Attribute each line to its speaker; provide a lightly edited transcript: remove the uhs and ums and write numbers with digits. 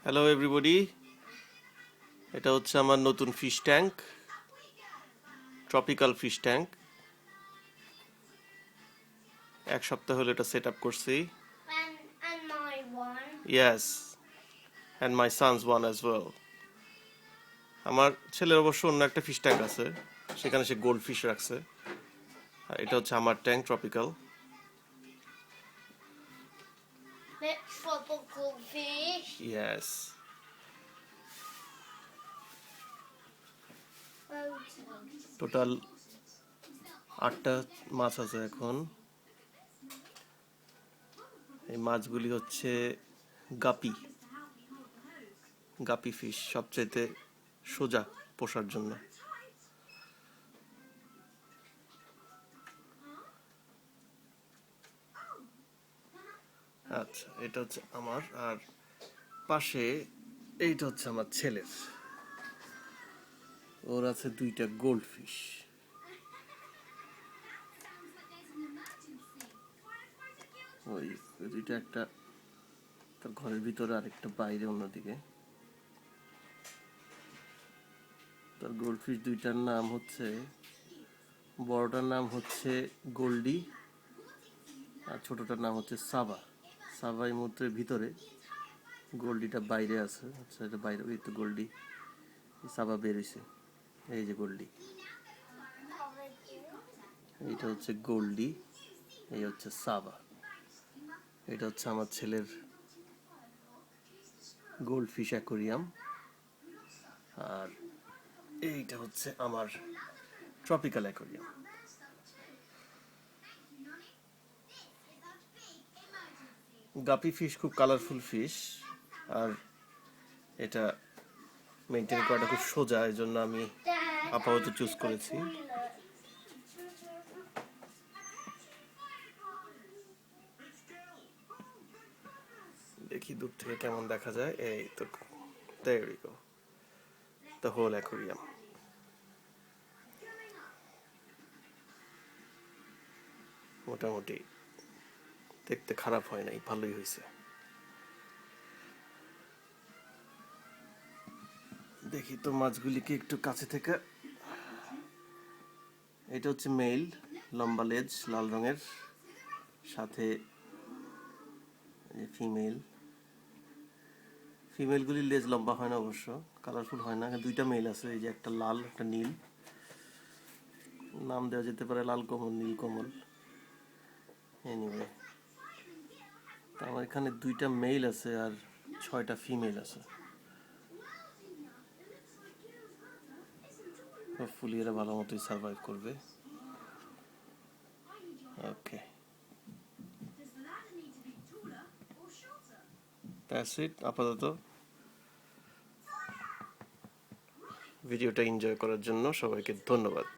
Speaker 1: Hello everybody, এটা হচ্ছে আমার নতুন fish tank, tropical fish tank. এক সপ্তাহ হলো এটা সেট আপ করছি।
Speaker 2: And my one.
Speaker 1: Yes, and my son's one as well. আমার ছেলের অবশ্য অন্য একটা ফিশ ট্যাঙ্ক আছে, সেখানে সে গোল্ড ফিশ রাখছে। আর এটা হচ্ছে আমার tank, tropical.
Speaker 2: The tropical fish.
Speaker 1: Yes, total 8টা মাছ আছে এখন। এই মাছগুলি হচ্ছে গাপি গাপি ফিশ, সবচাইতে সোজা পোষার জন্য। আচ্ছা, এটা হচ্ছে আমার, আর পাশে এইটা হচ্ছে আমার ছেলের। ওর আছে 2টা গোল্ড ফিশ। ওই 2টা, একটা তার ঘরের ভিতরে আর একটা বাইরে অন্যদিকে। তার গোল্ড ফিশ 2টার নাম হচ্ছে, বড়টার নাম হচ্ছে গোল্ডি আর ছোটটার নাম হচ্ছে সাবা। সাবা এই মুহূর্তে ভিতরে, গোল্ডিটা বাইরে আছে। আচ্ছা, এটা বাইরে, এই তো গোল্ডি, সাবা বের হয়েছে। এই যে গোল্ডি, এইটা হচ্ছে গোল্ডি, এই হচ্ছে সাবা। এটা হচ্ছে আমার ছেলের গোল্ড ফিশ অ্যাকোরিয়াম, আর এইটা হচ্ছে আমার ট্রপিক্যাল অ্যাকোরিয়াম। গাপি ফিশ খুব কালারফুল ফিশ, আর এটা মেনটেন করাটা খুব সোজা, এই জন্য আমি আপাতত চুজ করেছি। দেখি দূর থেকে কেমন দেখা যায়। এই তো, there we go, the whole aquarium. মোটামুটি দেখতে খারাপ হয় নাই, ভালোই হয়েছে। দেখি তো মাছগুলিকে একটু কাছে থেকে। এটা হচ্ছে মেল, লম্বা লেজ, লাল রঙের, সাথে ফিমেল। ফিমেলগুলির লেজ লম্বা হয় না অবশ্য, কালারফুল হয় না। 2টা মেল আছে, এই যে একটা লাল একটা নীল। নাম দেওয়া যেতে পারে লাল কমল, নীল কমল। এনিওয়ে, আমার এখানে 2টা মেল আছে আর 6টা ফিমেল আছে। হোপফুলি এরা ভালো মতোই সার্ভাইভ করবে। ওকে, দ্যাটস ইট আপাতত। ভিডিওটা এনজয় করার জন্য সবাইকে ধন্যবাদ।